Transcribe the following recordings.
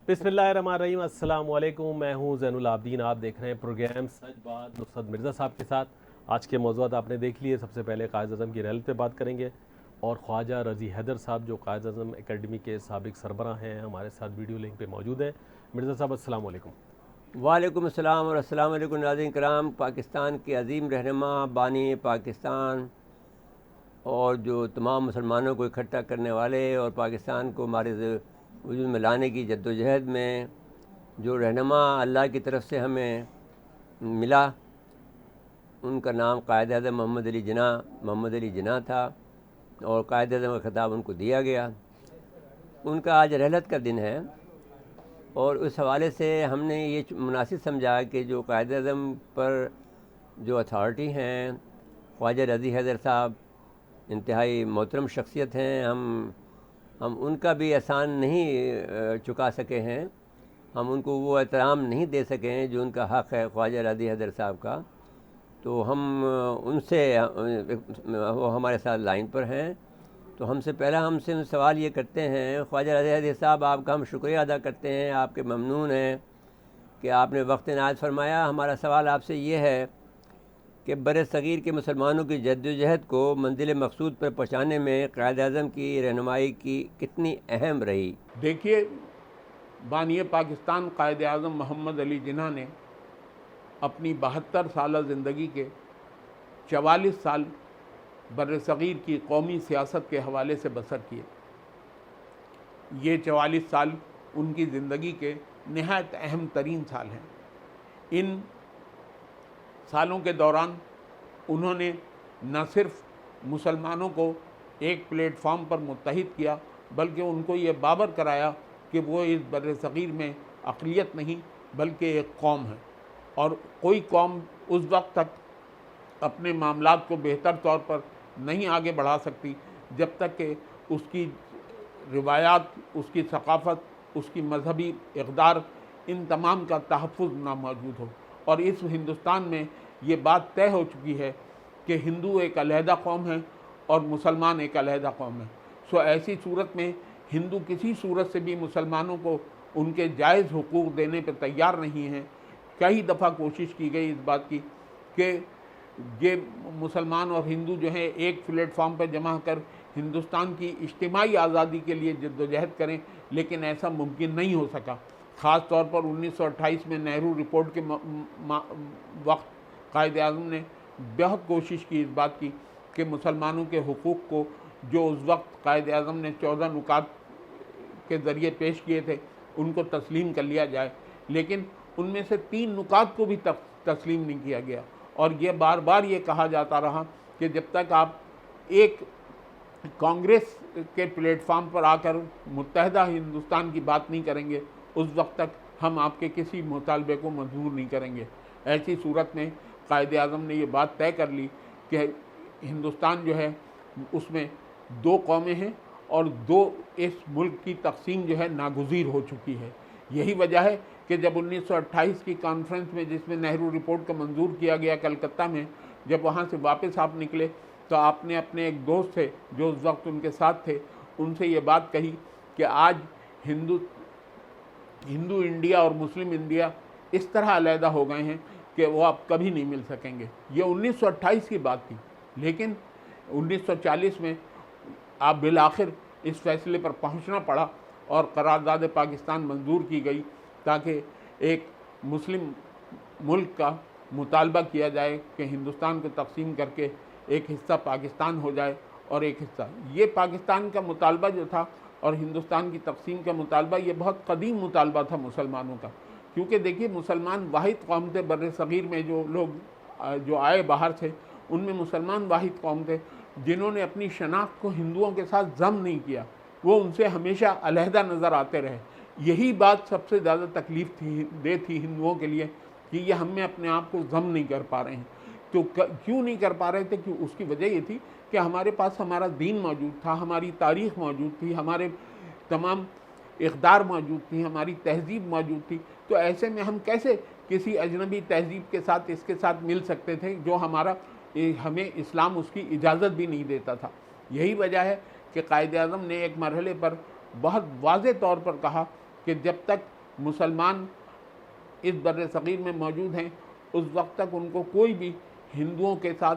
बिस्मिल्लाहिर्रहमानिर्रहीम। अस्सलाम वालेकुम। मैं हूं ज़ैनुल आबदीन। आप देख रहे हैं प्रोग्राम सच बात नुसरत मिर्ज़ा साहब के साथ। आज के मौज़ूआत आपने देख लिए। सबसे पहले कायद अज़म की रहलत पे बात करेंगे और ख्वाजा रज़ी हैदर साहब जो कायद अज़म एकेडमी के साबिक सरबराह हैं हमारे साथ वीडियो लिंक पे मौजूद हैं। मिर्ज़ा साहब अस्सलाम वालेकुम। वालेकुम अस्सलाम और अस्सलाम वालेकुम नाज़रीन कराम। पाकिस्तान के अजीम रहनुमा बानी पाकिस्तान और जो तमाम मुसलमानों को इकट्ठा करने वाले और पाकिस्तान को हमारे वजूद में लाने की जद्दोजहद में जो रहनुमा अल्लाह की तरफ से हमें मिला, उनका नाम कायद आज़म मोहम्मद अली जिन्ना था और कायद आज़म का खिताब उनको दिया गया। उनका आज रहलत का दिन है और उस हवाले से हमने ये मुनासिब समझा कि जो कायद आज़म पर जो अथॉरिटी हैं ख्वाजा रज़ी हैदर साहब इंतहाई मोहतरम शख्सियत हैं। हम उनका भी एहसान नहीं चुका सके हैं, हम उनको वो एहतराम नहीं दे सके हैं जो उनका हक़ है ख्वाजा रज़ी हैदर साहब का। तो हम उनसे वो हमारे साथ लाइन पर हैं, तो हमसे सवाल ये करते हैं, ख्वाजा रज़ी हैदर साहब आपका हम शुक्रिया अदा करते हैं, आपके ममनून हैं कि आपने वक्त इनायत फरमाया। हमारा सवाल आपसे ये है कि बर-ए-सग़ीर के मुसलमानों की जद्दोजहद को मंजिल मकसूद पर पहुँचाने में कायद आज़म की रहनुमाई की कितनी अहम रही? देखिए, बानी पाकिस्तान कायद आज़म मोहम्मद अली जिन्ना ने अपनी 72 साल ज़िंदगी के 44 साल बर-ए-सग़ीर की कौमी सियासत के हवाले से बसर किए। ये 44 साल उनकी ज़िंदगी के नहायत अहम तरीन साल हैं। इन सालों के दौरान उन्होंने न सिर्फ मुसलमानों को एक प्लेटफॉर्म पर मुत्तहिद किया, बल्कि उनको ये बावर कराया कि वो इस बर-ए-सग़ीर में अक़लियत नहीं बल्कि एक कौम है और कोई कौम उस वक्त तक अपने मामलात को बेहतर तौर पर नहीं आगे बढ़ा सकती जब तक कि उसकी रिवायात, उसकी सक़ाफ़त, उसकी मजहबी इक़दार, इन तमाम का तहफ़्फ़ुज़ ना मौजूद हो। और इस हिंदुस्तान में ये बात तय हो चुकी है कि हिंदू एक अलहदा कौम है और मुसलमान एक अलहदा कौम है। सो ऐसी सूरत में हिंदू किसी सूरत से भी मुसलमानों को उनके जायज़ हुकूक़ देने पर तैयार नहीं हैं। कई दफ़ा कोशिश की गई इस बात की कि ये मुसलमान और हिंदू जो हैं एक प्लेटफॉर्म पर जमा कर हिंदुस्तान की इज्तिमाई आज़ादी के लिए जद्दोजहद करें, लेकिन ऐसा मुमकिन नहीं हो सका। ख़ास तौर पर 1928 में नेहरू रिपोर्ट के वक्त कायद आज़म ने बहुत कोशिश की इस बात की कि मुसलमानों के हुकूक़ को, जो उस वक्त कायद आज़म ने 14 नुकात के ज़रिए पेश किए थे, उनको तस्लीम कर लिया जाए, लेकिन उनमें से 3 नुकात को भी तस्लीम नहीं किया गया। और ये बार बार ये कहा जाता रहा कि जब तक आप एक कांग्रेस के प्लेटफॉर्म पर आकर मुत्तहदा हिंदुस्तान की बात नहीं करेंगे, उस वक्त तक हम आपके किसी मुतालबे को मंजूर नहीं करेंगे। ऐसी सूरत में कायद आज़म ने ये बात तय कर ली कि हिंदुस्तान जो है उसमें 2 कौमें हैं और 2 इस मुल्क की तकसीम जो है नागुज़ीर हो चुकी है। यही वजह है कि जब 1928 की कॉन्फ्रेंस में, जिसमें नेहरू रिपोर्ट को मंजूर किया गया कलकत्ता में, जब वहाँ से वापस आप निकले तो आपने अपने एक दोस्त थे जो उस वक्त उनके साथ थे, उनसे ये बात कही कि आज हिंदू इंडिया और मुस्लिम इंडिया इस तरह अलहदा हो गए हैं कि वो अब कभी नहीं मिल सकेंगे। ये 1928 की बात थी, लेकिन 1940 में आप बिलाखिर इस फैसले पर पहुंचना पड़ा और करारदाद पाकिस्तान मंजूर की गई ताकि एक मुस्लिम मुल्क का मुतालबा किया जाए कि हिंदुस्तान को तकसीम करके एक हिस्सा पाकिस्तान हो जाए और एक हिस्सा ये पाकिस्तान का मुतालबा जो था और हिंदुस्तान की तकसीम का मुतालबा, ये बहुत कदीम मुतालबा था मुसलमानों का। क्योंकि देखिए, मुसलमान वाहिद कौम थे बर-ए-सग़ीर में, जो लोग जो आए बाहर से, उनमें मुसलमान वाहिद कौम थे जिन्होंने अपनी शनाख्त को हिंदुओं के साथ जम नहीं किया, वो उनसे हमेशा अलहदा नज़र आते रहे। यही बात सबसे ज़्यादा तकलीफ़ थी हिंदुओं के लिए कि ये हमें अपने आप को जम नहीं कर पा रहे हैं। तो क्यों नहीं कर पा रहे थे? कि उसकी वजह ये थी कि हमारे पास हमारा दीन मौजूद था, हमारी तारीख़ मौजूद थी, हमारे तमाम इक़दार मौजूद थी, हमारी तहज़ीब मौजूद थी। तो ऐसे में हम कैसे किसी अजनबी तहज़ीब के साथ इसके साथ मिल सकते थे जो हमें इस्लाम उसकी इजाज़त भी नहीं देता था। यही वजह है कि कायद आज़म ने एक मरहले पर बहुत वाज़ेह तौर पर कहा कि जब तक मुसलमान इस बर्र-ए-सग़ीर में मौजूद हैं, उस वक्त तक उनको कोई भी हिंदुओं के साथ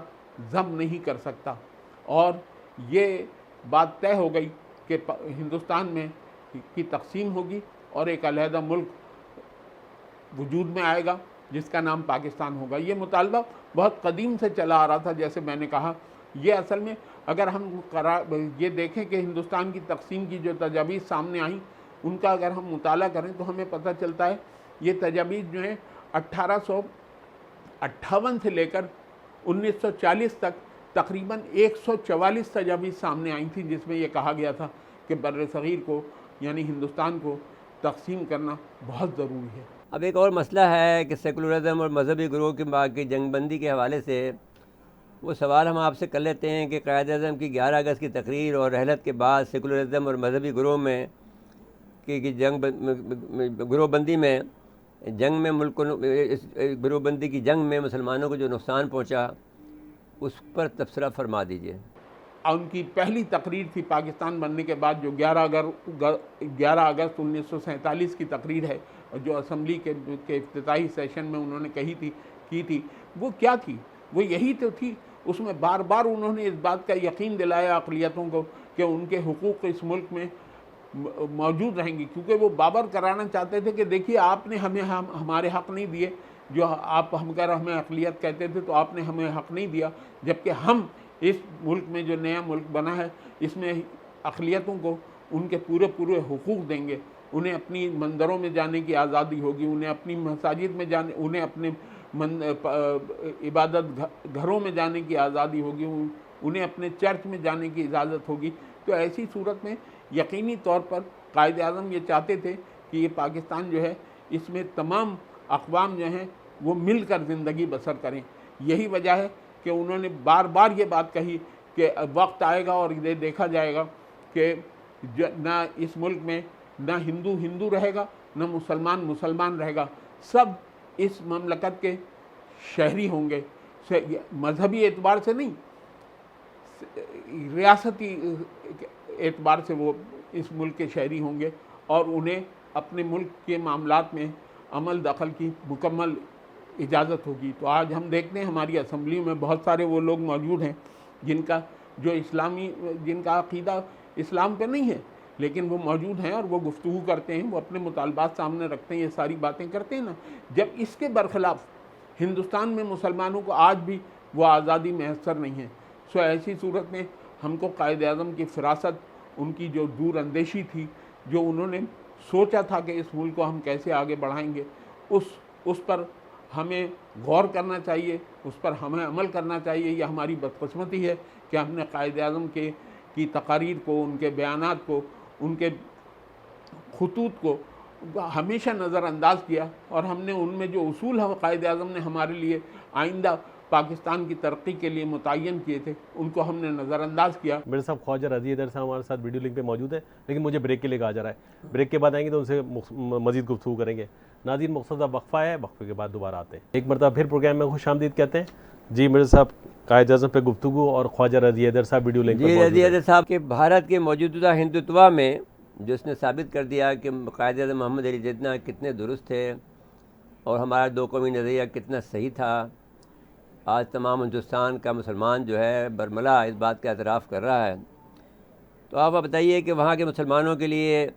ज़म नहीं कर सकता। और ये बात तय हो गई कि हिंदुस्तान में की तक़सीम होगी और एक अलहदा मुल्क वजूद में आएगा जिसका नाम पाकिस्तान होगा। ये मुतालबा बहुत कदीम से चला आ रहा था। जैसे मैंने कहा, ये असल में अगर हम ये देखें कि हिंदुस्तान की तक़सीम की जो तजावीज़ सामने आई, उनका अगर हम मुताला करें तो हमें पता चलता है ये तजावीज़ जो हैं 1858 से लेकर 1940 तक तकरीबन 144 तजावीज़ सामने आई थी, जिसमें ये कहा गया था कि बर्र-ए-सग़ीर को यानी हिंदुस्तान को तक़सीम करना बहुत ज़रूरी है। अब एक और मसला है कि सेकुलरिज़म और मजहबी ग्रोह की जंगबंदी के हवाले से वो सवाल हम आपसे कर लेते हैं कि क़ायद-ए-आज़म की 11 अगस्त की तकरीर और रहलत के बाद सेकुलरिज़म और मजहबी ग्रोह में की ग्रोहबंदी में जंग में मुल्क को इस ग्रोहबंदी की जंग में मुसलमानों को जो नुकसान पहुँचा, उस पर तबसरा फरमा दीजिए। उनकी पहली तकरीर थी पाकिस्तान बनने के बाद, जो 11 अगस्त 1947 की तकरीर है, और जो असम्बली के इफ्तिताही सेशन में उन्होंने की थी, वो क्या थी? वो यही तो थी। उसमें बार बार उन्होंने इस बात का यकीन दिलाया अक़लियतों को कि उनके हुकूक़ इस मुल्क में मौजूद रहेंगी, क्योंकि वो बाबर कराना चाहते थे कि देखिए आपने हमें हमारे हक़ नहीं दिए, जो आप हमकर हमें अक़लियत कहते थे, तो आपने हमें हक़ नहीं दिया, जबकि हम इस मुल्क में जो नया मुल्क बना है इसमें अक़लियतों को उनके पूरे हुकूक़ देंगे। उन्हें अपनी मंदिरों में जाने की आज़ादी होगी, उन्हें अपनी मसाजिद में जाने, उन्हें अपने इबादत घरों में जाने की आज़ादी होगी, उन्हें अपने चर्च में जाने की इजाज़त होगी। तो ऐसी सूरत में यकीनी तौर पर क़ायद-ए-आज़म ये चाहते थे कि ये पाकिस्तान जो है इसमें तमाम अक़वाम जो हैं वो मिलकर ज़िंदगी बसर करें। यही वजह है कि उन्होंने बार बार ये बात कही कि वक्त आएगा और ये देखा जाएगा कि ना इस मुल्क में ना हिंदू हिंदू रहेगा, ना मुसलमान मुसलमान रहेगा, सब इस ममलकत के शहरी होंगे। मजहबी एतबार से नहीं, रियासती एतबार से वो इस मुल्क के शहरी होंगे और उन्हें अपने मुल्क के मामलात में अमल दखल की मुकम्मल इजाज़त होगी। तो आज हम देखते हैं हमारी असम्बली में बहुत सारे वो लोग मौजूद हैं जिनका अक़ीदा इस्लाम पे नहीं है, लेकिन वो मौजूद हैं और वो गुफ्तगू करते हैं, वो अपने मुतालबात सामने रखते हैं, ये सारी बातें करते हैं ना। जब इसके बरखिलाफ़ हिंदुस्तान में मुसलमानों को आज भी वो आज़ादी मैसर नहीं है, सो ऐसी सूरत में हमको क़ायद-ए-आज़म की फ़िरासत, उनकी जो दूर अंदेशी थी, जो उन्होंने सोचा था कि इस मुल्क को हम कैसे आगे बढ़ाएंगे, उस पर हमें गौर करना चाहिए, उस पर हमें अमल करना चाहिए। यह हमारी बदकिस्मती है कि हमने क़ायद-ए-आज़म की तकारीर को, उनके बयानात को, उनके खुतूत को हमेशा नज़रअंदाज किया और हमने उनमें जो उसूल है क़ायद-ए-आज़म ने हमारे लिए आइंदा पाकिस्तान की तरक्की के लिए मुतय्यन किए थे, उनको हमने नज़रअंदाज किया। मेरे साहब ख्वाजा रज़ी हैदर साहब हमारे साथ वीडियो लिंक पे मौजूद है, लेकिन मुझे ब्रेक के लिए कहा जा रहा है। ब्रेक के बाद आएंगे तो उनसे मज़ीद गुफ्तगू करेंगे। नाज़रीन, मुख्तसर वक्फ़ा है, वक्फ़े के बाद दोबारा आते हैं। एक मरतबा फिर प्रोग्राम में खुशामदीद कहते हैं। जी मिर्ज़ा साहब, क़ायद-ए-आज़म पे गुफ्तगू और ख्वाजा रज़ी हैदर साहब वीडियो लिंक जी रज़ी हैदर साहब के भारत के मौजूदा हिंदुत्वा में जो इसने साबित कर दिया कि क़ायद-ए-आज़म मोहम्मद अली जिन्ना कितने दुरुस्त थे और हमारा दो कौमी नज़रिया कितना सही था। आज तमाम हिंदुस्तान का मुसलमान जो है बरमला इस बात का एतराफ़ कर रहा है। तो आप बताइए कि वहाँ के मुसलमानों के लिए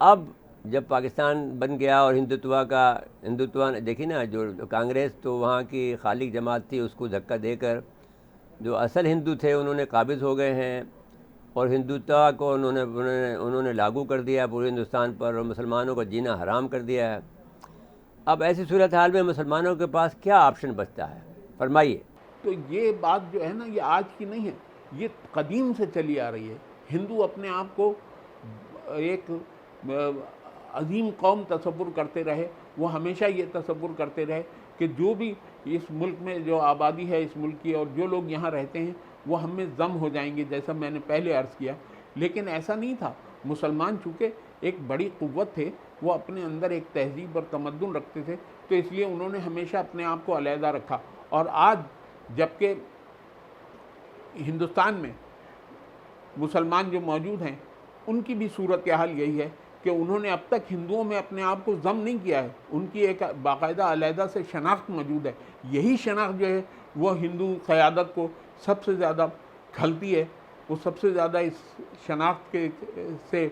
अब जब पाकिस्तान बन गया और हिंदुत्व देखिए ना, जो कांग्रेस तो वहाँ की खालिक जमात थी, उसको धक्का देकर जो असल हिंदू थे उन्होंने काबिज़ हो गए हैं और हिंदुत्व को उन्होंने लागू कर दिया पूरे हिंदुस्तान पर और मुसलमानों को जीना हराम कर दिया है। अब ऐसी सूरत हाल में मुसलमानों के पास क्या ऑप्शन बचता है, फरमाइए। तो ये बात जो है ना, ये आज की नहीं है, ये कदीम से चली आ रही है। हिंदू अपने आप को एक अजीम कौम तसव्वुर करते रहे, वो हमेशा ये तसव्वुर करते रहे कि जो भी इस मुल्क में जो आबादी है इस मुल्क की और जो लोग यहाँ रहते हैं वो हम में ज़म हो जाएंगे, जैसा मैंने पहले अर्ज़ किया। लेकिन ऐसा नहीं था। मुसलमान चूँकि एक बड़ी क़ुव्वत थे, वो अपने अंदर एक तहज़ीब और तमद्दुन रखते थे, तो इसलिए उन्होंने हमेशा अपने आप को अलहदा रखा। और आज जबकि हिंदुस्तान में मुसलमान जो मौजूद हैं उनकी भी सूरत हाल यही है कि उन्होंने अब तक हिंदुओं में अपने आप को ज़म नहीं किया है, उनकी एक बाकायदा अलहदा से शनाख्त मौजूद है। यही शनाख्त जो है वो हिंदू क़यादत को सबसे ज़्यादा खलती है। वो सबसे ज़्यादा इस शनाख्त के से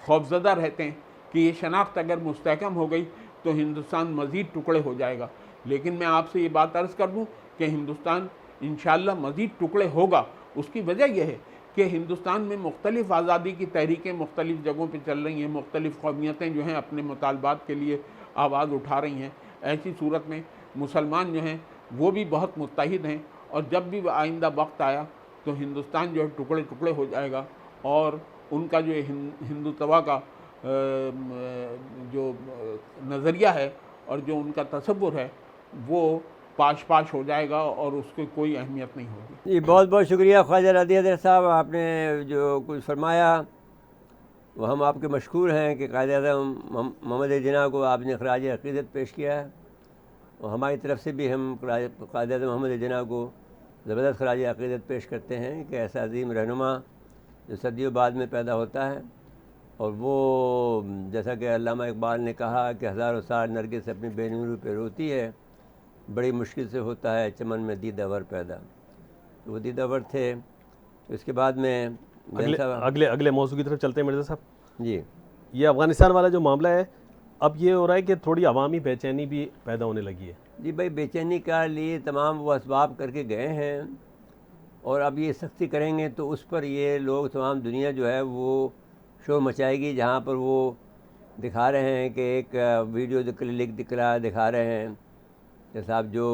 खौफज़दा रहते हैं कि ये शनाख्त अगर मुस्तहकम हो गई तो हिंदुस्तान मज़ीद टुकड़े हो जाएगा। लेकिन मैं आपसे ये बात अर्ज़ कर दूँ कि हिंदुस्तान इंशाअल्लाह मज़ीद टुकड़े होगा। उसकी वजह यह है कि हिंदुस्तान में मुख्तलिफ़ आज़ादी की तहरीकें मुख्तलिफ़ जगहों पर चल रही हैं, मुख्तलिफ़ कौमियतें जो हैं अपने मुतालबात के लिए आवाज़ उठा रही हैं। ऐसी सूरत में मुसलमान जो हैं वो भी बहुत मुत्तहिद हैं, और जब भी आइंदा वक्त आया तो हिंदुस्तान जो है टुकड़े टुकड़े हो जाएगा, और उनका जो हिंदुत्वा का जो नज़रिया है और जो उनका तसव्वुर है वो पाश पाश हो जाएगा और उसकी कोई अहमियत नहीं होगी। जी, बहुत बहुत शुक्रिया ख्वाजा रज़ी हैदर साहब, आपने जो कुछ फरमाया वो हम आपके मशकूर हैं कि कायद-ए-आज़म मोहम्मद अली जिन्ना को आपने ख़राज अक़ीदत पेश किया है, और हमारी तरफ से भी हम कायद-ए-आज़म मोहम्मद अली जिन्ना को ज़बरदस्त ख़राज अक़ीदत पेश करते हैं कि ऐसा अज़ीम रहनुमा जो सदियों बाद में पैदा होता है, और वो जैसा कि अल्लामा इकबाल ने कहा कि हज़ारों साल नरगिस अपनी बेनूरी पे रोती है, बड़ी मुश्किल से होता है चमन में दीदावर पैदा। तो वो दीदावर थे। तो इसके बाद में अगले मौजू की तरफ चलते हैं मिर्ज़ा साहब जी। ये अफ़गानिस्तान वाला जो मामला है, अब ये हो रहा है कि थोड़ी अवामी बेचैनी भी पैदा होने लगी है। जी भाई, बेचैनी के लिए तमाम वो असबाब करके गए हैं, और अब ये सख्ती करेंगे तो उस पर ये लोग तमाम दुनिया जो है वो शोर मचाएगी, जहाँ पर वो दिखा रहे हैं कि एक वीडियो दिखा रहे हैं कि साहब जो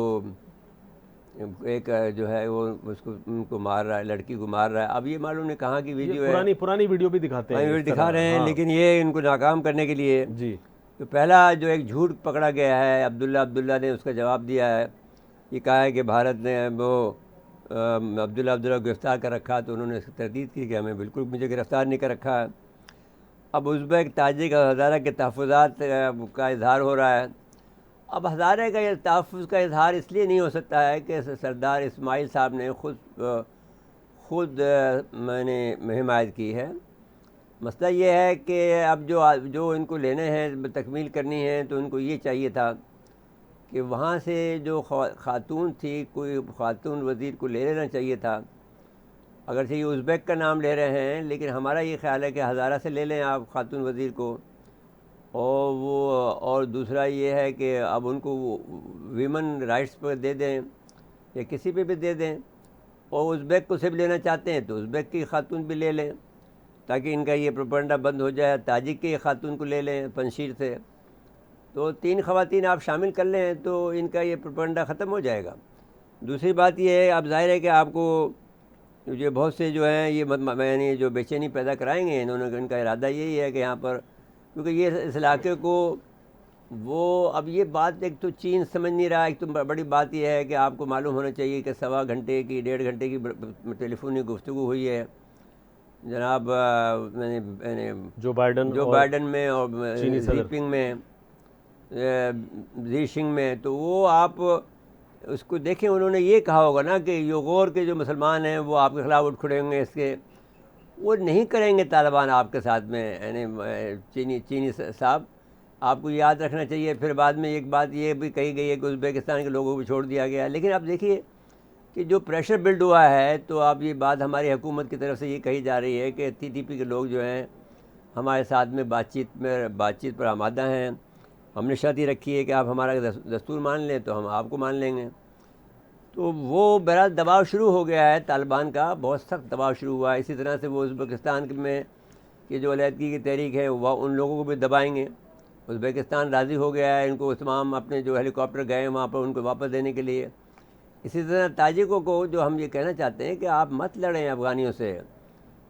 एक जो है वो उसको उनको मार रहा है, लड़की को मार रहा है। अब ये मालूम नहीं कहाँ की वीडियो है, पुरानी वीडियो भी दिखाते हैं, दिखा रहे हैं। हाँ। लेकिन ये इनको नाकाम करने के लिए जी, तो पहला जो एक झूठ पकड़ा गया है, अब्दुल्ला ने उसका जवाब दिया है। ये कहा है कि भारत ने वो अब्दुल्ला को गिरफ़्तार कर रखा, तो उन्होंने इसकी तरदीद की कि हमें बिल्कुल मुझे गिरफ़्तार नहीं कर रखा है। अब उज़्बेक ताजिक हज़ारा के तहफ़्फ़ुज़ात का इज़हार हो रहा है। अब हज़ारे का ये तहफ़्फ़ुज़ का इज़हार इसलिए नहीं हो सकता है कि सरदार इस्माइल साहब ने ख़ुद मैंने हिमायत की है। मसला ये है कि अब जो इनको लेने हैं, तकमील करनी है, तो उनको ये चाहिए था कि वहाँ से जो ख़ातून थी, कोई ख़ातून वज़ीर को ले लेना चाहिए था। अगर से ये उज़्बेक का नाम ले रहे हैं, लेकिन हमारा ये ख़्याल है कि हज़ारा से ले लें आप ख़ातून वज़ीर को। और दूसरा ये है कि अब उनको वीमन राइट्स पर दे दें या किसी पे भी दे दें, और उज़्बेक को सिर्फ लेना चाहते हैं तो उज़्बेक की ख़ातून भी ले लें, ताकि इनका ये प्रोपेगेंडा बंद हो जाए। ताजिक के ख़ातून को ले लें पंजशीर से, तो 3 ख़वातीन आप शामिल कर लें तो इनका ये प्रोपेगेंडा ख़त्म हो जाएगा। दूसरी बात ये है, अब ज़ाहिर है कि आपको जो बहुत से जो हैं ये मैंने जो बेचैनी पैदा कराएंगे, इनका इरादा यही है कि यहाँ पर, क्योंकि ये इस इलाके को वो, अब ये बात एक तो चीन समझ नहीं रहा। एक तो बड़ी बात यह है कि आपको मालूम होना चाहिए कि 1.25 घंटे की 1.5 घंटे की टेलीफोनी गुफ्तगू हुई है जनाब मैंने जो बाइडन में और जीपिंग में, जीशिंग में। तो वो आप उसको देखें, उन्होंने ये कहा होगा ना कि योगोर के जो मुसलमान हैं वो आपके ख़िलाफ़ उठ खड़े होंगे, इसके वो नहीं करेंगे तालिबान आपके साथ में, यानी चीनी साहब आपको याद रखना चाहिए। फिर बाद में एक बात ये भी कही गई है कि उज़्बेकिस्तान के लोगों को छोड़ दिया गया। लेकिन आप देखिए कि जो प्रेशर बिल्ड हुआ है, तो अब ये बात हमारी हुकूमत की तरफ से ये कही जा रही है कि TTP के लोग जो हैं हमारे साथ में बातचीत पर आमादा हैं। हमने शर्त ही रखी है कि आप हमारा दस्तूर मान लें तो हम आपको मान लेंगे। तो वो बहरहाल दबाव शुरू हो गया है, तालिबान का बहुत सख्त दबाव शुरू हुआ है। इसी तरह से वो उज़्बेकिस्तान में की जो अलहदगी की तहरीक है वह उन लोगों को भी दबाएंगे। उज़्बेकिस्तान राज़ी हो गया है इनको तमाम अपने जो हेलीकॉप्टर गए वहाँ पर उनको वापस देने के लिए। इसी तरह ताजिकों को जो हम ये कहना चाहते हैं कि आप मत लड़ें अफ़गानियों से,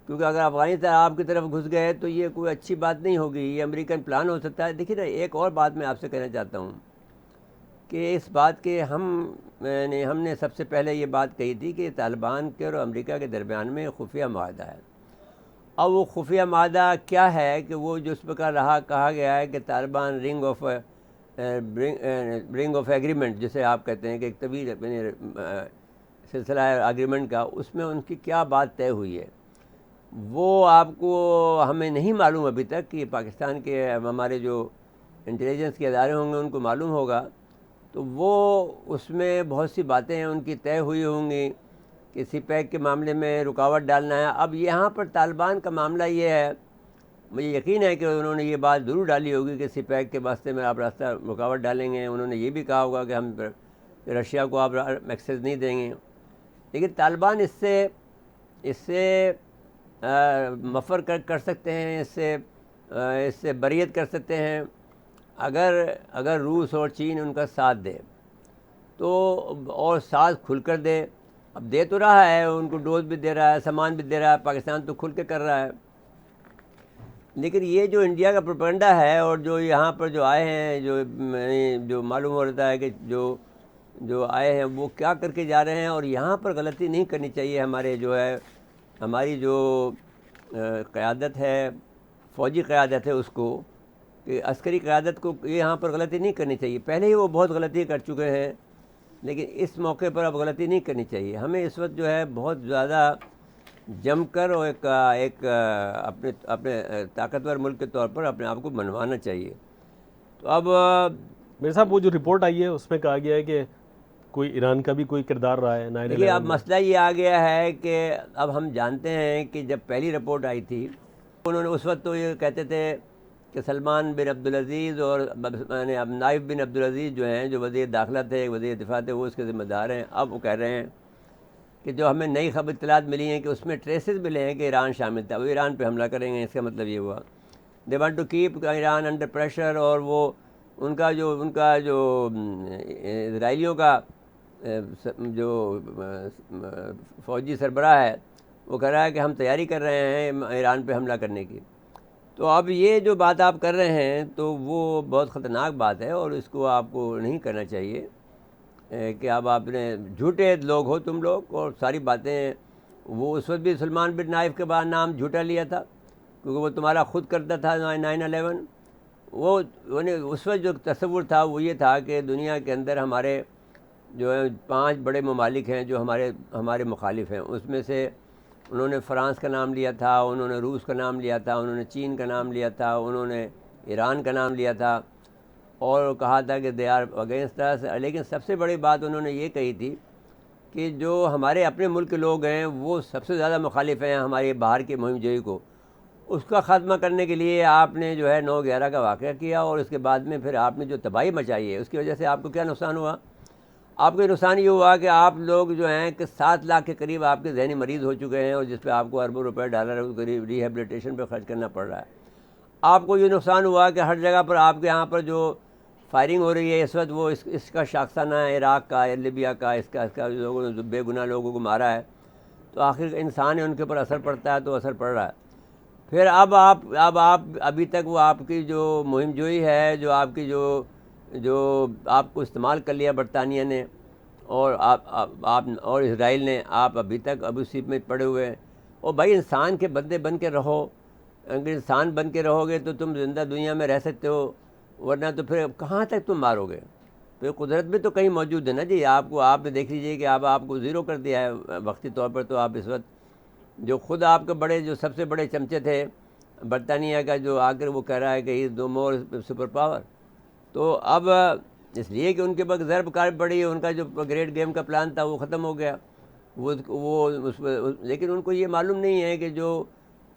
क्योंकि अगर अफ़गानिस्तान आपकी तरफ घुस गए तो ये कोई अच्छी बात नहीं होगी, ये अमेरिकन प्लान हो सकता है। देखिए ना, एक और बात मैं आपसे कहना चाहता हूँ कि इस बात के हमने सबसे पहले ये बात कही थी कि तालिबान के और अमेरिका के दरमियान में खुफिया माहदा है। अब वो खुफिया माहदा क्या है कि वो जो उस प्रकार कहा गया है कि तालिबान रिंग ऑफ एग्रीमेंट जिसे आप कहते हैं कि एक तवील सिलसिला है एग्रीमेंट का, उसमें उनकी क्या बात तय हुई है। वो आपको हमें नहीं मालूम अभी तक कि पाकिस्तान के हमारे जो इंटेलिजेंस के इदारे होंगे उनको मालूम होगा, तो वो उसमें बहुत सी बातें हैं उनकी तय हुई होंगी कि सीपैक के मामले में रुकावट डालना है। अब यहाँ पर तालिबान का मामला ये है, मुझे यकीन है कि उन्होंने ये बात ज़रूर डाली होगी कि सीपैक के वास्ते में आप रास्ता रुकावट डालेंगे। उन्होंने ये भी कहा होगा कि हम रशिया को आप एक्सेस नहीं देंगे, लेकिन तालिबान इससे मफ़र कर सकते हैं, इससे बरियत कर सकते हैं अगर रूस और चीन उनका साथ दे तो, और साथ खुलकर दे। अब दे तो रहा है, उनको डोज भी दे रहा है, सामान भी दे रहा है, पाकिस्तान तो खुल के कर रहा है। लेकिन ये जो इंडिया का प्रोपेगेंडा है और जो यहाँ पर जो आए हैं, जो मालूम हो रहा है कि जो आए हैं वो क्या करके जा रहे हैं, और यहाँ पर गलती नहीं करनी चाहिए। हमारी जो क़यादत है, फ़ौजी क़यादत है, उसको कि अस्करी क़यादत को यहाँ पर गलती नहीं करनी चाहिए। पहले ही वो बहुत गलती कर चुके हैं, लेकिन इस मौके पर अब गलती नहीं करनी चाहिए। हमें इस वक्त जो है बहुत ज़्यादा जमकर और एक अपने ताकतवर मुल्क के तौर पर अपने आप को मनवाना चाहिए। तो अब मेरे साहब वो जो रिपोर्ट आई है उसमें कहा गया है कि कोई ईरान का भी कोई किरदार रहा है 9/11 देखिए, अब मसला ये आ गया है कि अब हम जानते हैं कि जब पहली रिपोर्ट आई थी उन्होंने उस वक्त तो ये कहते थे कि सलमान बिन अब्दुल अज़ीज़ और मैंने अब नाइफ बिन अब्दुल अज़ीज़ जो हैं, जो वज़ीर दाखिला थे, वज़ीर दिफा थे, वो इसके ज़िम्मेदार हैं। अब वो कह रहे हैं कि जो हमें नई खबर इत्तलात मिली हैं कि उसमें ट्रेसेस मिले हैं कि ईरान शामिल था, वो ईरान पे हमला करेंगे। इसका मतलब ये हुआ they want to keep Iran under pressure. और वो उनका जो इजराइलियों का जो फ़ौजी सरबराह है वो कह रहा है कि हम तैयारी कर रहे हैं ईरान पे हमला करने की। तो अब ये जो बात आप कर रहे हैं तो वो बहुत ख़तरनाक बात है और इसको आपको नहीं करना चाहिए कि अब आपने झूठे लोग हो तुम लोग, और सारी बातें वो उस वक्त भी सलमान बिन नाइफ के बाद नाम झूठा लिया था क्योंकि वो तुम्हारा खुद करता था 9/11। वो उस वक्त जो तस्वुर था वो ये था कि दुनिया के अंदर हमारे जो है 5 बड़े ममालिक हैं जो हमारे मुखालिफ हैं। उसमें से उन्होंने फ़्रांस का नाम लिया था, उन्होंने रूस का नाम लिया था, उन्होंने चीन का नाम लिया था, उन्होंने ईरान का नाम लिया था और कहा था कि दे आर अगेंस्ट अस। लेकिन सबसे बड़ी बात उन्होंने ये कही थी कि जो हमारे अपने मुल्क के लोग हैं वो सबसे ज़्यादा मुखालिफ हैं हमारे बाहर की मुहिम जोई को। उसका ख़त्मा करने के लिए आपने जो है 9/11 का वाक़या किया और उसके बाद में फिर आपने जो तबाही मचाई है उसकी वजह से आपको क्या नुकसान हुआ? आपको नुकसान ये हुआ कि आप लोग जो हैं कि 7 लाख के करीब आपके जहनी मरीज़ हो चुके हैं और जिस पे आपको अरबों रुपए डॉलर करीब रिहेबिलिटेशन पे खर्च करना पड़ रहा है। आपको ये नुकसान हुआ कि हर जगह पर आपके यहाँ पर जो फायरिंग हो रही है इस वक्त वो इसका शाखसाना है, इराक़ का, लिबिया का, इसका लोगों ने बेगुनाह लोगों को मारा है। तो आखिर इंसान है, उनके ऊपर असर पड़ता है तो असर पड़ रहा है। फिर अब आप अभी तक वो आपकी जो मुहिम जोई है, जो आपकी जो आपको इस्तेमाल कर लिया बरतानिया ने और आप और इसराइल ने, आप अभी तक उसी में पड़े हुए हैं। और भाई इंसान के बंदे बन के रहो, अगर इंसान बन के रहोगे तो तुम ज़िंदा दुनिया में रह सकते हो, वरना तो फिर कहाँ तक तुम मारोगे? फिर कुदरत भी तो कहीं मौजूद है ना जी। आप देख लीजिए कि आपको ज़ीरो कर दिया है वक्ती तौर पर। तो आप इस वक्त जो खुद आपके जो सबसे बड़े चमचे थे बरतानिया का, जो आकर वो कह रहा है कि ही नो मोर सुपर पावर। तो अब इसलिए कि उनके पास ज़रब कार पड़ी है, उनका जो ग्रेट गेम का प्लान था वो ख़त्म हो गया। लेकिन उनको ये मालूम नहीं है कि जो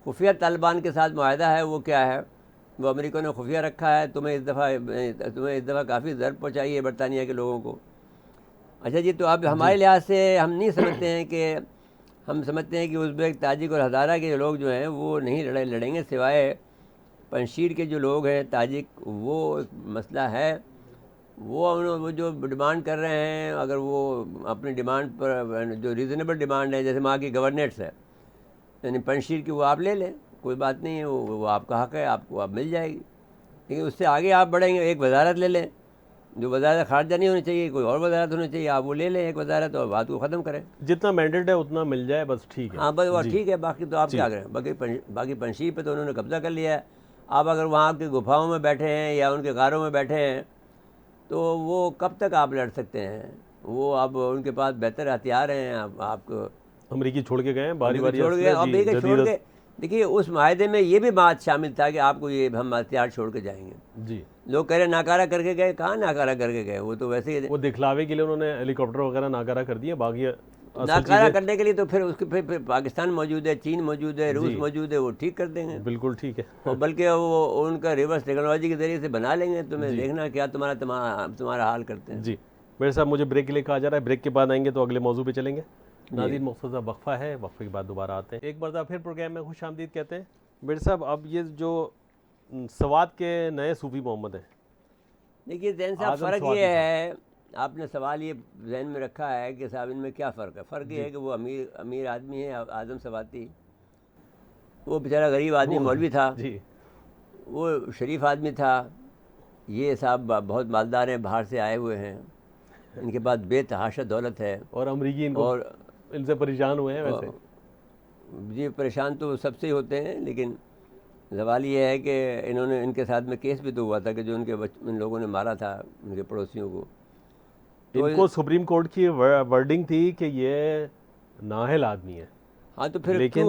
खुफिया तालिबान के साथ मुआहदा है वो क्या है। वो अमेरिका ने खुफिया रखा है। तुम्हें इस दफ़ा काफ़ी ज़रब पहुँचाई है बरतानिया के लोगों को। अच्छा जी, तो अब हमारे लिहाज से हम नहीं समझते हैं कि हम समझते हैं कि उज़्बेक, ताजिक और हज़ारा के लोग जो हैं वो नहीं लड़ेंगे, सिवाय पंशीर के जो लोग हैं ताजिक, वो मसला है। वो जो डिमांड कर रहे हैं, अगर वो अपनी डिमांड पर जो रीज़नेबल डिमांड है, जैसे वहाँ की गवर्नेट्स है यानी पंशीर की, वो आप ले लें, कोई बात नहीं है, वो आपका हक़ है, आपको आप मिल जाएगी। लेकिन उससे आगे आप बढ़ेंगे, एक वजारत ले लें, जो वजारत खारजा नहीं होनी चाहिए, कोई और वजारत होनी चाहिए, आप वो ले लें एक वजारत और बात को ख़त्म करें। जितना मैंडेट है उतना मिल जाए बस, ठीक है। हाँ बस वो ठीक है, बाकी तो आप क्या करें। बाकी पंशीर पे तो उन्होंने कब्ज़ा कर लिया है। आप अगर वहाँ की गुफाओं में बैठे हैं या उनके गारों में बैठे हैं तो वो कब तक आप लड़ सकते हैं? वो अब उनके पास बेहतर हथियार हैं। आपको अमेरिकी छोड़ के गए हैं, बारी छोड़ गए, अब छोड़ के देखिए उस माहदे में ये भी बात शामिल था कि आपको ये हम हथियार छोड़ के जाएंगे। जी, लोग कह रहे नाकारा करके गए, कहाँ नाकारा करके गए, वो तो वैसे ही वो दिखलावे के लिए उन्होंने हेलीकॉप्टर वगैरह नाकारा कर दिए, बाकी असल नाकारा चीज़ें करने के लिए तो फिर उसके फिर पाकिस्तान मौजूद है, चीन मौजूद है, रूस जी। मौजूद है, वो ठीक कर देंगे। बिल्कुल ठीक है। और बल्कि वो उनका रिवर्स टेक्नोलॉजी के ज़रिए से बना लेंगे, तुम्हें जी। देखना क्या तुम्हारा हाल करते हैं। जी मेरे साहब, मुझे ब्रेक के लिए कहा जा रहा है, ब्रेक के बाद आएंगे तो अगले मौजू पे चलेंगे। जी। नाज़रीन, मुख्तसर वक्फा है, वक्फे के बाद दोबारा आते हैं। एक बार फिर प्रोग्राम में खुश आमदीद कहते हैं। मेरे साहब, अब ये जो सवात के नए सूफी मोहम्मद हैं, देखिए जैन साहब, आज़म फ़र्क सवाती ये साहब। है, आपने सवाल ये जहन में रखा है कि साहब इनमें क्या फ़र्क है। फ़र्क ये है कि वो अमीर आदमी है, आज़म सवाती, वो बेचारा गरीब आदमी वो मौलवी था, जी वो शरीफ आदमी था। ये साहब बहुत मालदार हैं, बाहर से आए हुए हैं, इनके पास बेतहाशा दौलत है। और अमरीकी इनको और इनसे परेशान हुए हैं वैसे। ये परेशान तो सबसे ही होते हैं, लेकिन सवाल ये है कि इन्होंने इनके साथ में केस भी तो हुआ था कि जो इन लोगों ने मारा था उनके पड़ोसियों को। तो इनको सुप्रीम कोर्ट की वर्डिंग थी कि ये नाअहल आदमी है, हाँ, तो फिर लेकिन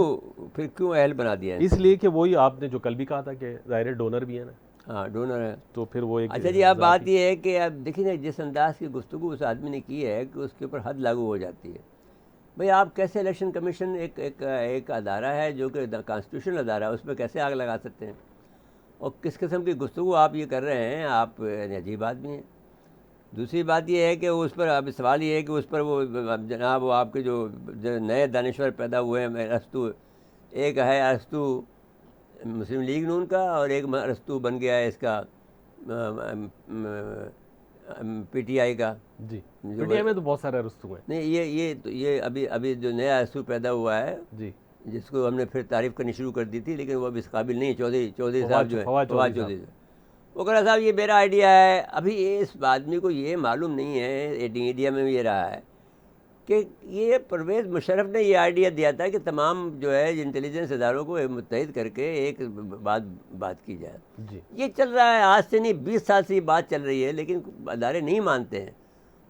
क्यों अहल बना दिया है? इसलिए कि वही आपने जो कल भी कहा था कि ज़ाहिर डोनर भी है ना, हाँ, डोनर है। तो फिर वो एक अच्छा जी, अब बात ज़ाती- ये है कि अब देखिए ना, जिस अंदाज की गुफ्तगू उस आदमी ने की है कि उसके ऊपर हद लागू हो जाती है। भाई आप कैसे इलेक्शन कमीशन एक अदारा है जो कि कॉन्स्टिट्यूशनल अदारा है, उस पर कैसे आग लगा सकते हैं? और किस किस्म की गुफ्तगू आप ये कर रहे हैं, आप अजीब आदमी हैं। दूसरी बात ये है कि उस पर अब सवाल ये है कि उस पर वो जनाब वो आपके जो नए दानिश्वर पैदा हुए हैं, अरस्तु, एक है अरस्तु मुस्लिम लीग नून का, और एक अरस्तु बन गया है इसका पीटीआई का। जी जो पीटीआई में तो बहुत सारे रुस्तु हैं। नहीं, ये अभी अभी जो नया अरस्तु पैदा हुआ है, जी जिसको हमने फिर तारीफ़ करनी शुरू कर दी थी, लेकिन वो अब इस काबिल नहीं। चौधरी फवाद साहब जो है, फवाद फवाद चौधरी चौधरी, वो कह रहा साहब ये मेरा आइडिया है। अभी इस आदमी को ये मालूम नहीं है, मीडिया में भी ये रहा है कि ये परवेज़ मुशर्रफ ने ये आइडिया दिया था कि तमाम जो है इंटेलिजेंस इदारों को मुत्तहिद करके एक बात की जाए। जी ये चल रहा है, आज से नहीं 20 साल से ये बात चल रही है, लेकिन अदारे नहीं मानते हैं।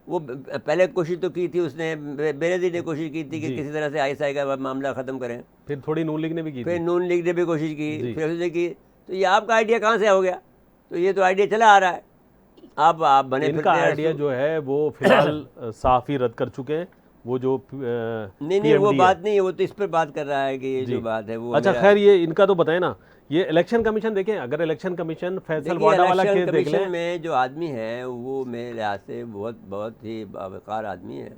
वो पहले कोशिश तो की थी उसने, बेनज़ीर ने कोशिश की थी कि जी। किसी तरह से ISI का मामला ख़त्म करें। फिर थोड़ी नून लीग ने भी की फिर थी। नून लीग ने भी कोशिश की, जी। फिर उसने की। तो ये आपका आइडिया कहाँ से हो गया? तो ये तो आइडिया चला आ रहा है, आप बने इनका फिरते हैं आइडिया जो है वो फिलहाल साफ ही रद्द कर चुके हैं। वो जो नहीं, वो PMD बात है। नहीं है, वो तो इस पर बात कर रहा है कि ये जी। जो बात है वो अच्छा मेरा- खैर, ये इनका तो बताएं ना, ये इलेक्शन कमीशन देखें, अगर इलेक्शन कमीशन फैसल देखिए, वाडा वाला इलेक्शन केस देख कमीशन लें, में जो आदमी है वो मेरे लिहाज से बहुत ही बावकार आदमी है,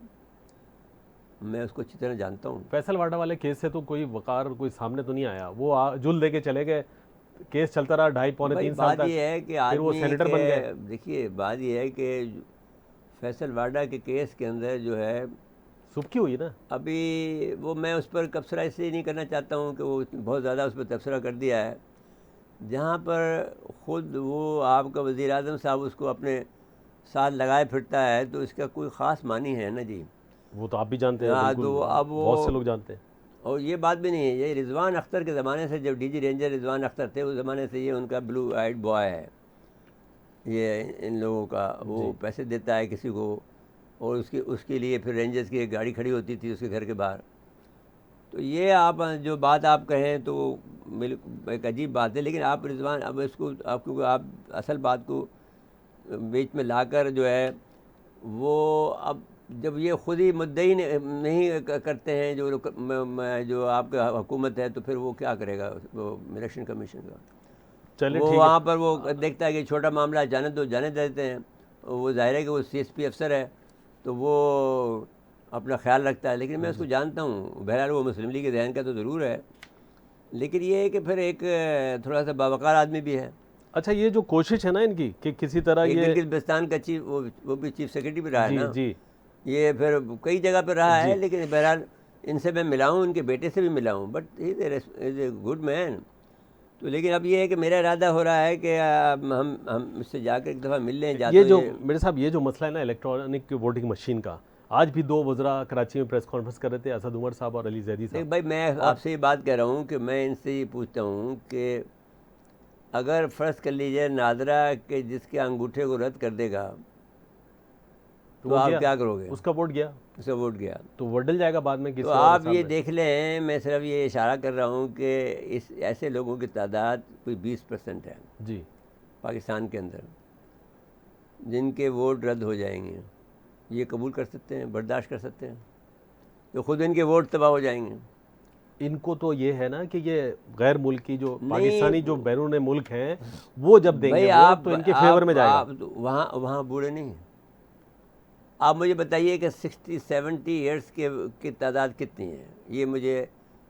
मैं उसको अच्छी तरह जानता हूँ। फैसल वाडा वाले केस से तो कोई वकार कोई सामने तो नहीं आया। वो जुल दे के चले गए, केस चलता रहा 2.5 पौने भाई 3 साल बात तक, ये है कि फिर वो आदमी सेनेटर बन गए। के, देखिए बात ये है कि फैसल वाडा के केस के अंदर जो है सुबकी हुई ना। अभी वो, मैं उस पर तबसरा इसलिए नहीं करना चाहता हूँ कि वो बहुत ज़्यादा उस पर तबसरा कर दिया है, जहाँ पर ख़ुद वो आपका वज़ीर आज़म साहब उसको अपने साथ लगाए फिरता है, तो इसका कोई ख़ास मानी है ना जी। वो तो आप भी जानते हैं, हाँ, बिल्कुल तो अब बहुत से वो, लोग जानते हैं। और ये बात भी नहीं है, ये रिजवान अख्तर के ज़माने से, जब DG रेंजर रिजवान अख्तर थे, उस ज़माने से ये उनका ब्लू आइड बॉय है। ये इन लोगों का वो जी। पैसे देता है किसी को, और उसके लिए फिर रेंजर्स की एक गाड़ी खड़ी होती थी उसके घर के बाहर। तो ये आप जो बात आप कहें तो बिल्कुल एक अजीब बात है, लेकिन आप रिजवान, अब इसको आपको, आप असल बात को बीच में लाकर जो है वो, अब जब ये खुद ही मुद्दई नहीं करते हैं जो आपका हुकूमत है, तो फिर वो क्या करेगा वो इलेक्शन कमीशन का? चलिए वो ठीक है। वहाँ पर वो देखता है कि छोटा मामला जाने देते हैं। वो जाहिर है कि वो CSP अफसर है, तो वो अपना ख्याल रखता है, लेकिन मैं उसको जानता हूँ। बहरहाल वो मुस्लिम लीग के जहन का तो ज़रूर है, लेकिन ये है कि फिर एक थोड़ा सा बावकार आदमी भी है। अच्छा, ये जो कोशिश है ना इनकी कि किसी तरह एक ये गिलगिस्तान का चीफ, वो भी चीफ सेक्रेटरी भी रहा है जी ना, जी ये फिर कई जगह पर रहा है, जी। लेकिन बहरहाल इनसे मैं मिला हूँ, इनके बेटे से भी मिला हूँ, but is a good man. तो लेकिन अब ये है कि मेरा इरादा हो रहा है कि हम इससे जाकर एक दफ़ा मिल लें। ये जो मेरे साहब ये जो मसला है ना इलेक्ट्रॉनिक वोटिंग मशीन का, आज भी 2 वज़रा कराची में प्रेस कॉन्फ्रेंस कर रहे थे, असद उमर साहब और अली जैदी देख साहब। भाई, मैं आपसे ये बात कह रहा हूँ कि मैं इनसे ये पूछता हूँ कि अगर फ़र्ज़ कर लीजिए नादरा के जिसके अंगूठे को रद्द कर देगा, तो आप क्या करोगे? उसका वोट गया, उसका वोट गया तो वोट डल जाएगा बाद में किसी तो और आप हिसाब ये में। देख लें, मैं सिर्फ ये इशारा कर रहा हूँ कि इस ऐसे लोगों की तादाद कोई 20% है जी पाकिस्तान के अंदर जिनके वोट रद्द हो जाएंगे। ये कबूल कर सकते हैं, बर्दाश्त कर सकते हैं? तो खुद इनके वोट तबाह हो जाएंगे। इनको तो ये है ना कि ये गैर मुल्की जो नहीं, पाकिस्तानी जो बैरून मुल्क हैं वो जब देंगे भाई वोट तो इनके फेवर में जाएगा। आप तो वहाँ बूढ़े नहीं हैं। आप मुझे बताइए कि 60-70 ईयर्स की तादाद कितनी है, ये मुझे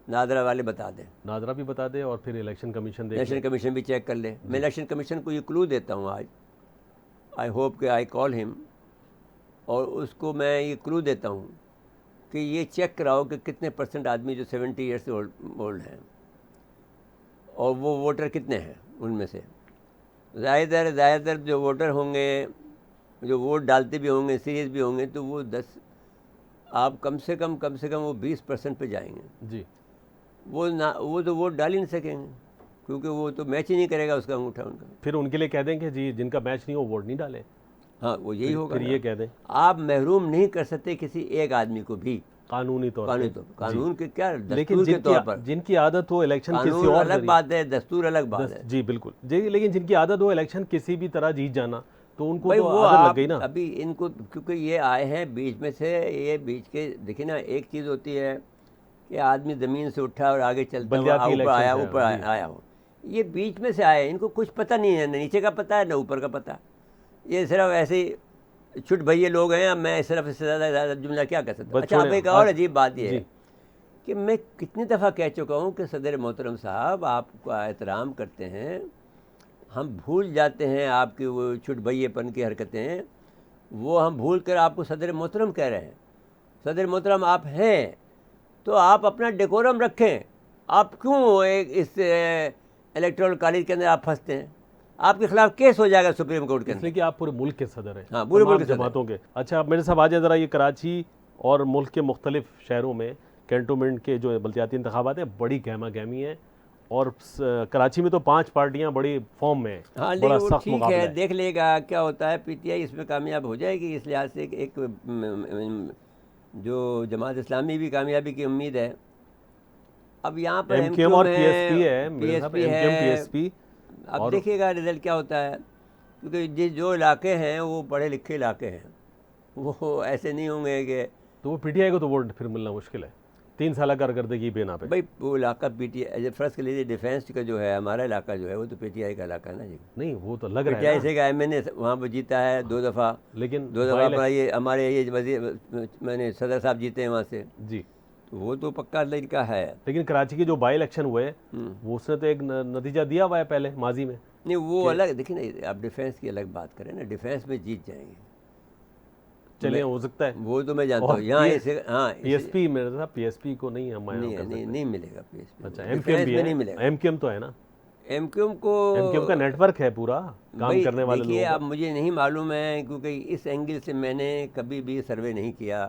नादरा वाले बता दें। नादरा भी बता दे और फिर इलेक्शन कमीशन देख इलेक्शन ले। कमीशन भी चेक कर ले। मैं इलेक्शन कमीशन को ये क्लू देता हूँ आज। आई होप कि आई कॉल हिम और उसको मैं ये क्लू देता हूँ कि ये चेक कराओ कि कितने % आदमी जो 70 ईयर्स से ओल्ड हैं और वो वोटर कितने हैं उनमें से। ज़्यादातर जो वोटर होंगे, जो वोट डालते भी होंगे, सीरियस भी होंगे, तो वो 10 आप कम से कम वो 20% पे जाएंगे। जी वो तो वोट डाल ही नहीं सकेंगे क्योंकि वो तो मैच ही नहीं करेगा उसका अंगूठा उनका। फिर उनके लिए कह दें कि जी जिनका मैच नहीं हो वोट नहीं डाले। हाँ, वो यही होगा फिर ना। ये कह दें आप महरूम नहीं कर सकते किसी एक आदमी को भी कानूनी तौर पे। कानून के क्या, लेकिन दस्तूर के तौर पर। जिनकी आदत हो इलेक्शन किसी कानून और अलग जरिए- बात है, दस्तूर अलग बात है। जी बिल्कुल जी, लेकिन जिनकी आदत हो इलेक्शन किसी भी तरह जीत जाना तो उनको भाई तो वो आदत लग आप गई ना। अभी इनको, क्योंकि ये आए हैं बीच में से, ये बीच के देखिए ना, एक चीज़ होती है कि आदमी ज़मीन से उठा और आगे चलता हुआ बलदियाती ऊपर आया, इलेक्शन ऊपर है, जी। आया हो। ये बीच में से आए, इनको कुछ पता नहीं है, न नीचे का पता है न ऊपर का पता। ये सिर्फ ऐसे ही छुट भैये लोग हैं। अब मैं सिर्फ इससे ज़्यादा जुमला क्या कर सकता हूँ। अच्छा, अब एक और अजीब बात ये है कि मैं कितनी दफ़ा कह चुका हूँ कि सदर मोहतरम साहब आपका एहतराम करते हैं, हम भूल जाते हैं आपकी वो छुट भैयेपन की हरकतें, वो हम भूल कर आपको सदर मोहतरम कह रहे हैं। सदर मोहतरम आप हैं तो आप अपना डेकोरम रखें। आप क्यों एक इस इलेक्टोरल कॉलेज के अंदर आप फंसते हैं? आपके खिलाफ केस हो जाएगा सुप्रीम कोर्ट के अंदर। इसलिए कि आप पूरे मुल्क के सदर हैं। हाँ, पूरे तमाम मुल्क के सदर। जमातों के। अच्छा, आप मेरे साथ आ जाए ज़रा, ये कराची और मुल्क के मुख्तलिफ शहरों में कैंटोनमेंट के जो बल्दियाती इंतखाबात हैं बड़ी गहमा गहमी है और कराची में तो 5 पार्टियां बड़ी फॉर्म में हैं। हाँ, बड़ा लेकिन वो सख्त ठीक मुकाबला है, है। देख लेगा क्या होता है। पीटीआई इसमें कामयाब हो जाएगी इस लिहाज से एक जो जमात इस्लामी भी कामयाबी की उम्मीद है। अब यहाँ पर एमक्यूएम और पीएसपी है, मेरे साहब, पीएसपी एमक्यूएम है। पीएसपी। अब और देखिएगा रिजल्ट क्या होता है, क्योंकि जो इलाके हैं वो पढ़े लिखे इलाके हैं, वो ऐसे नहीं होंगे कि तो वो पीटीआई को तो वोट फिर मिलना मुश्किल है 3 साल कारकर्दगी बिना पे। भाई वो इलाका पीटीआई, फर्ज कर लीजिए डिफेंस का जो है हमारा इलाका जो है वो तो पीटीआई का इलाका है ना जी। नहीं वो तो लग रहा है पीटीआई ना। से का एमएनए वहाँ पर जीता है 2 दफ़ा, लेकिन 2 दफ़ा अपना ये हमारे ये वजीर मैंने सदर साहब जीते हैं वहाँ से, जी, तो वो तो पक्का लड़का है। लेकिन कराची के जो बाई इलेक्शन हुए वो उसने तो एक नतीजा दिया हुआ है पहले माजी में। नहीं वो अलग, देखिए ना, आप डिफेंस की अलग बात करें ना, डिफेंस में जीत जाएंगे। चलिए हो सकता है। वो तो मैं जानता हूँ। यहाँ इसे, हाँ, पीएसपी मेरे साहब, पीएसपी को नहीं हम नहीं मिलेगा पीएसपी। अच्छा, एमक्यूएम भी नहीं है, मिलेगा। एमक्यूएम तो है ना। एमक्यूएम को, एमक्यूएम का नेटवर्क है पूरा काम करने वाले देखिए, लोगों अब मुझे नहीं मालूम है क्योंकि इस एंगल से मैंने कभी भी सर्वे नहीं किया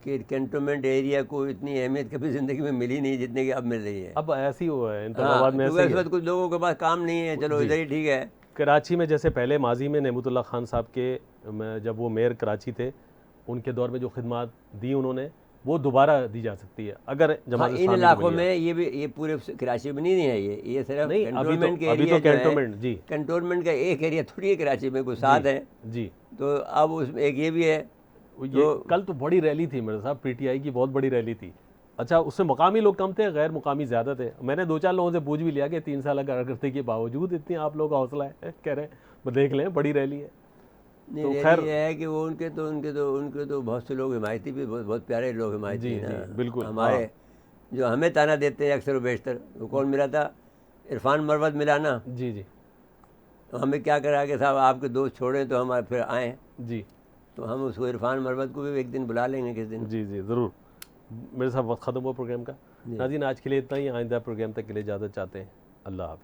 कि कैंटोनमेंट एरिया को इतनी अहमियत कभी ज़िंदगी में मिली नहीं जितने की अब मिल रही है। का। अब ऐसी हुआ है हाँ, इंतखाबात में, क्योंकि ऐसे इस ही है। वक्त कुछ लोगों के पास काम नहीं है, चलो इधर ही ठीक है। कराची में जैसे पहले माजी में नेमतुल्लाह खान साहब के जब वो मेयर कराची थे उनके दौर में जो खिदमत दी उन्होंने वो दोबारा दी जा सकती है अगर जमात इन इस्लामी को इलाकों मिली है। में ये पूरे कराची में नहीं है, ये सिर्फ नहीं, कैंटोनमेंट के अभी एरिया तो जो है, कैंटोनमेंट, जी कैंटोनमेंट का एक एरिया थोड़ी है कराची में, कुछ 7 है। जी। तो अब उसमें एक ये भी है। ये कल तो बड़ी रैली थी मेरे साहब, पीटीआई की बहुत बड़ी रैली थी। अच्छा, उसमें मुकामी लोग कम थे, गैर मुकामी ज़्यादा थे। मैंने 2-4 लोगों से पूछ भी लिया कि 3 साल कार्यकर्ते के बावजूद इतनी आप लोग का हौसला है, कह रहे हैं देख लें बड़ी रैली है। नहीं, तो रैली खैर है कि वो उनके तो बहुत से लोग हिमायती भी, बहुत प्यारे लोग हिमायती जी, हैं ना। जी, बिल्कुल, हमारे हाँ। जो हमें ताना देते हैं अक्सर बेशतर, वो कौन मिला था? इरफान मरवत मिला ना। जी जी तो हमें क्या करा कि साहब आपके दोस्त छोड़ें तो हमारे फिर आएँ, जी तो हम उसको इरफान मरवत को भी एक दिन बुला लेंगे किस दिन। जी जी ज़रूर। मेरे साथ वक्त ख़त्म हुआ प्रोग्राम का। नाज़रीन, आज के लिए इतना ही। आइंदा प्रोग्राम तक के लिए इजाज़त चाहते हैं। अल्लाह हाफ़िज़।